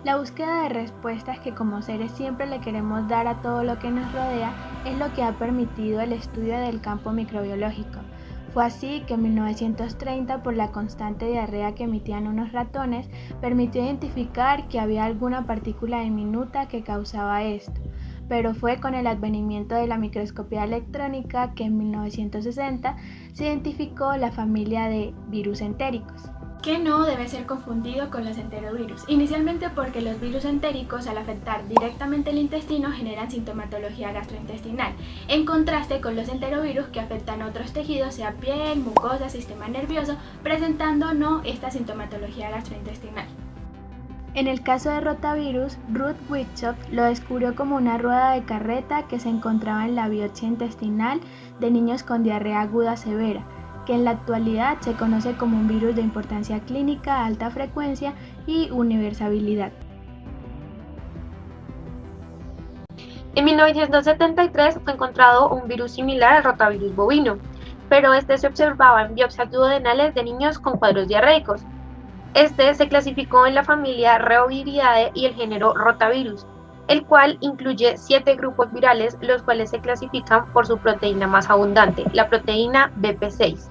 La búsqueda de respuestas que como seres siempre le queremos dar a todo lo que nos rodea es lo que ha permitido el estudio del campo microbiológico. Fue así que en 1930, por la constante diarrea que emitían unos ratones, permitió identificar que había alguna partícula diminuta que causaba esto. Pero fue con el advenimiento de la microscopía electrónica que en 1960 se identificó la familia de virus entéricos, que no debe ser confundido con los enterovirus, inicialmente porque los virus entéricos al afectar directamente el intestino generan sintomatología gastrointestinal, en contraste con los enterovirus que afectan otros tejidos, sea piel, mucosa, sistema nervioso, presentando no esta sintomatología gastrointestinal. En el caso de rotavirus, Ruth Whitsoft lo descubrió como una rueda de carreta que se encontraba en la biopsia intestinal de niños con diarrea aguda severa, que en la actualidad se conoce como un virus de importancia clínica, alta frecuencia y universalidad. En 1973 fue encontrado un virus similar al rotavirus bovino, pero este se observaba en biopsias duodenales de niños con cuadros diarreicos. Este se clasificó en la familia Reoviridae y el género Rotavirus, el cual incluye 7 grupos virales, los cuales se clasifican por su proteína más abundante, la proteína BP6.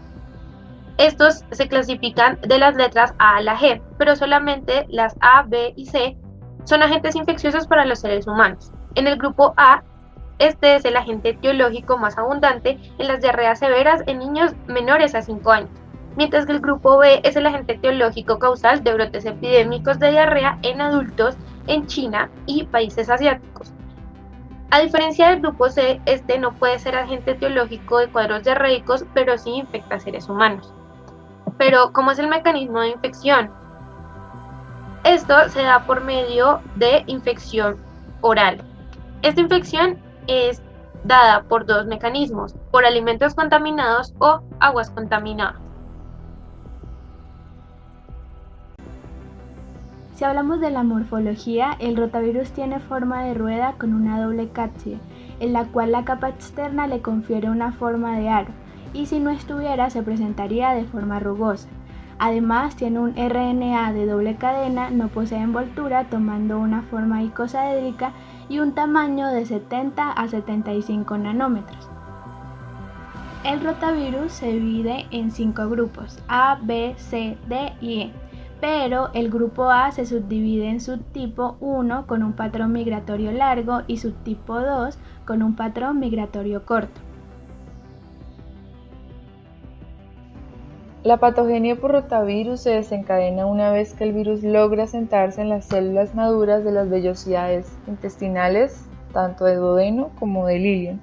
Estos se clasifican de las letras A a la G, pero solamente las A, B y C son agentes infecciosos para los seres humanos. En el grupo A, este es el agente etiológico más abundante en las diarreas severas en niños menores a 5 años, mientras que el grupo B es el agente etiológico causal de brotes epidémicos de diarrea en adultos en China y países asiáticos. A diferencia del grupo C, este no puede ser agente etiológico de cuadros diarreicos, pero sí infecta a seres humanos. Pero, ¿cómo es el mecanismo de infección? Esto se da por medio de infección oral. Esta infección es dada por 2 mecanismos, por alimentos contaminados o aguas contaminadas. Si hablamos de la morfología, el rotavirus tiene forma de rueda con una doble cápside, en la cual la capa externa le confiere una forma de aro, y si no estuviera se presentaría de forma rugosa. Además tiene un RNA de doble cadena, no posee envoltura, tomando una forma icosaédrica y un tamaño de 70 a 75 nanómetros. El rotavirus se divide en 5 grupos, A, B, C, D y E, pero el grupo A se subdivide en subtipo 1 con un patrón migratorio largo y subtipo 2 con un patrón migratorio corto. La patogenia por rotavirus se desencadena una vez que el virus logra asentarse en las células maduras de las vellosidades intestinales, tanto de duodeno como de ileón.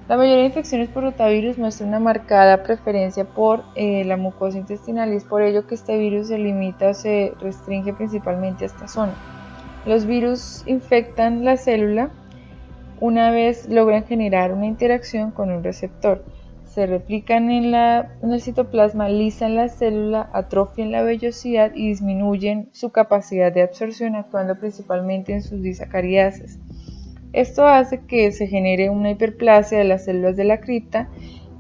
La mayoría de infecciones por rotavirus muestra una marcada preferencia por la mucosa intestinal y es por ello que este virus se limita o se restringe principalmente a esta zona. Los virus infectan la célula una vez logran generar una interacción con un receptor. Se replican en el citoplasma, lisan la célula, atrofian la vellosidad y disminuyen su capacidad de absorción, actuando principalmente en sus disacaridases. Esto hace que se genere una hiperplasia de las células de la cripta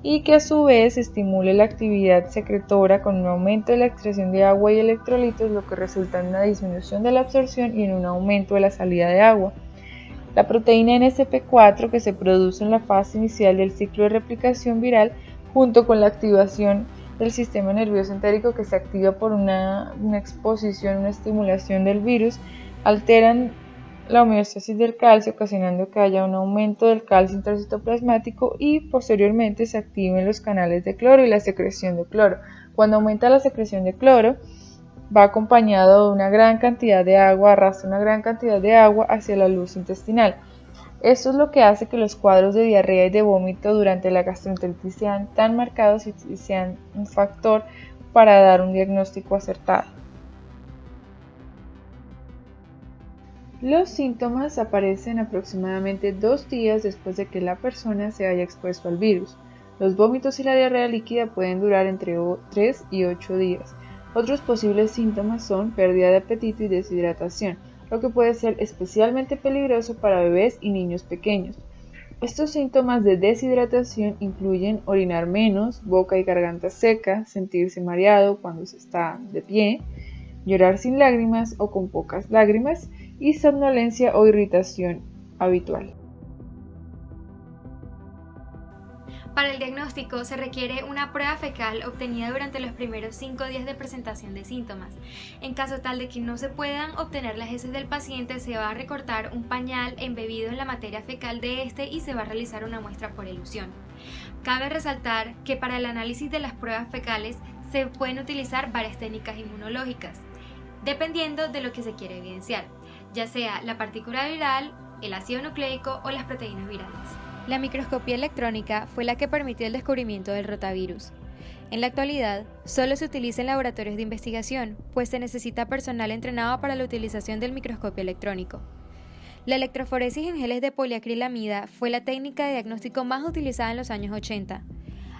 y que a su vez estimule la actividad secretora con un aumento de la excreción de agua y electrolitos, lo que resulta en una disminución de la absorción y en un aumento de la salida de agua. La proteína NSP4 que se produce en la fase inicial del ciclo de replicación viral, junto con la activación del sistema nervioso entérico que se activa por una exposición, una estimulación del virus, alteran la homeostasis del calcio, ocasionando que haya un aumento del calcio intracitoplasmático y posteriormente se activen los canales de cloro y la secreción de cloro. Cuando aumenta la secreción de cloro, va acompañado de una gran cantidad de agua, arrastra una gran cantidad de agua hacia la luz intestinal. Esto es lo que hace que los cuadros de diarrea y de vómito durante la gastroenteritis sean tan marcados y sean un factor para dar un diagnóstico acertado. Los síntomas aparecen aproximadamente 2 días después de que la persona se haya expuesto al virus. Los vómitos y la diarrea líquida pueden durar entre 3 y 8 días. Otros posibles síntomas son pérdida de apetito y deshidratación, lo que puede ser especialmente peligroso para bebés y niños pequeños. Estos síntomas de deshidratación incluyen orinar menos, boca y garganta seca, sentirse mareado cuando se está de pie, llorar sin lágrimas o con pocas lágrimas y somnolencia o irritación habitual. Para el diagnóstico se requiere una prueba fecal obtenida durante los primeros 5 días de presentación de síntomas. En caso tal de que no se puedan obtener las heces del paciente, se va a recortar un pañal embebido en la materia fecal de este y se va a realizar una muestra por elusión. Cabe resaltar que para el análisis de las pruebas fecales se pueden utilizar varias técnicas inmunológicas, dependiendo de lo que se quiere evidenciar, ya sea la partícula viral, el ácido nucleico o las proteínas virales. La microscopía electrónica fue la que permitió el descubrimiento del rotavirus. En la actualidad, solo se utiliza en laboratorios de investigación, pues se necesita personal entrenado para la utilización del microscopio electrónico. La electroforesis en geles de poliacrilamida fue la técnica de diagnóstico más utilizada en los años 80.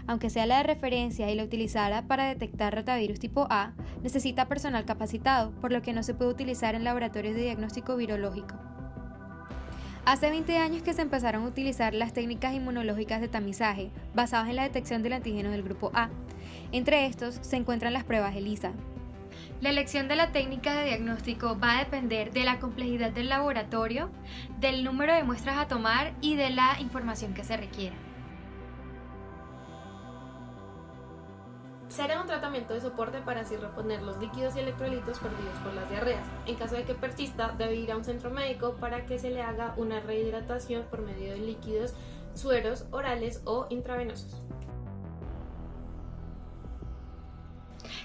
Aunque sea la de referencia y la utilizara para detectar rotavirus tipo A, necesita personal capacitado, por lo que no se puede utilizar en laboratorios de diagnóstico virológico. Hace 20 años que se empezaron a utilizar las técnicas inmunológicas de tamizaje, basadas en la detección del antígeno del grupo A. Entre estos se encuentran las pruebas ELISA. La elección de la técnica de diagnóstico va a depender de la complejidad del laboratorio, del número de muestras a tomar y de la información que se requiera. Se hará un tratamiento de soporte para así reponer los líquidos y electrolitos perdidos por las diarreas. En caso de que persista, debe ir a un centro médico para que se le haga una rehidratación por medio de líquidos, sueros orales o intravenosos.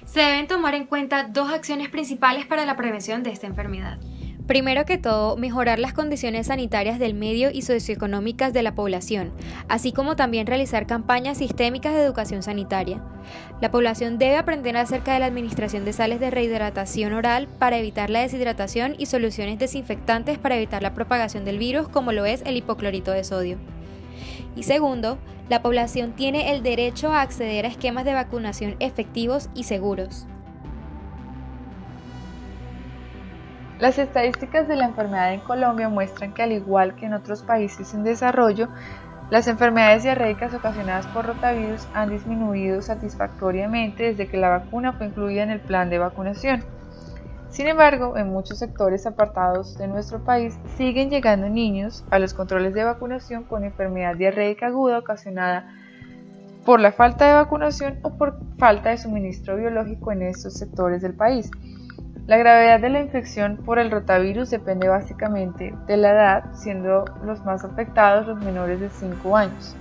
Se deben tomar en cuenta 2 acciones principales para la prevención de esta enfermedad. Primero que todo, mejorar las condiciones sanitarias del medio y socioeconómicas de la población, así como también realizar campañas sistémicas de educación sanitaria. La población debe aprender acerca de la administración de sales de rehidratación oral para evitar la deshidratación y soluciones desinfectantes para evitar la propagación del virus, como lo es el hipoclorito de sodio. Y segundo, la población tiene el derecho a acceder a esquemas de vacunación efectivos y seguros. Las estadísticas de la enfermedad en Colombia muestran que, al igual que en otros países en desarrollo, las enfermedades diarreicas ocasionadas por rotavirus han disminuido satisfactoriamente desde que la vacuna fue incluida en el plan de vacunación. Sin embargo, en muchos sectores apartados de nuestro país siguen llegando niños a los controles de vacunación con enfermedad diarreica aguda ocasionada por la falta de vacunación o por falta de suministro biológico en estos sectores del país. La gravedad de la infección por el rotavirus depende básicamente de la edad, siendo los más afectados los menores de 5 años.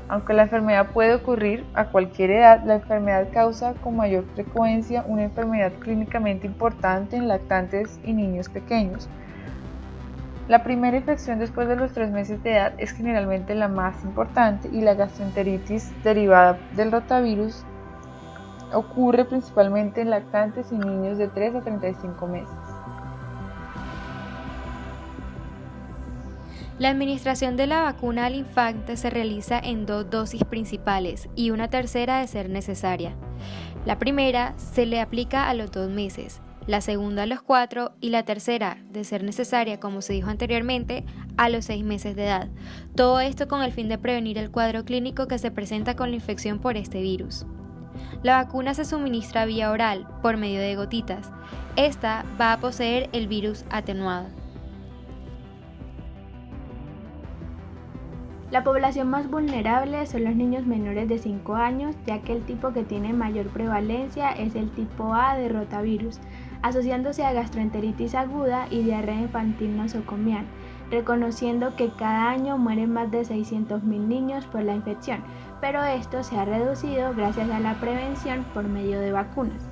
Aunque la enfermedad puede ocurrir a cualquier edad, la enfermedad causa con mayor frecuencia una enfermedad clínicamente importante en lactantes y niños pequeños. La primera infección después de los 3 meses de edad es generalmente la más importante y la gastroenteritis derivada del rotavirus ocurre principalmente en lactantes y niños de 3 a 35 meses. La administración de la vacuna al infante se realiza en 2 dosis principales y una tercera de ser necesaria. La primera se le aplica a los 2 meses, la segunda a los 4 y la tercera, de ser necesaria, como se dijo anteriormente, a los 6 meses de edad. Todo esto con el fin de prevenir el cuadro clínico que se presenta con la infección por este virus. La vacuna se suministra vía oral, por medio de gotitas. Esta va a poseer el virus atenuado. La población más vulnerable son los niños menores de 5 años, ya que el tipo que tiene mayor prevalencia es el tipo A de rotavirus, asociándose a gastroenteritis aguda y diarrea infantil nosocomial, reconociendo que cada año mueren más de 600.000 niños por la infección, pero esto se ha reducido gracias a la prevención por medio de vacunas.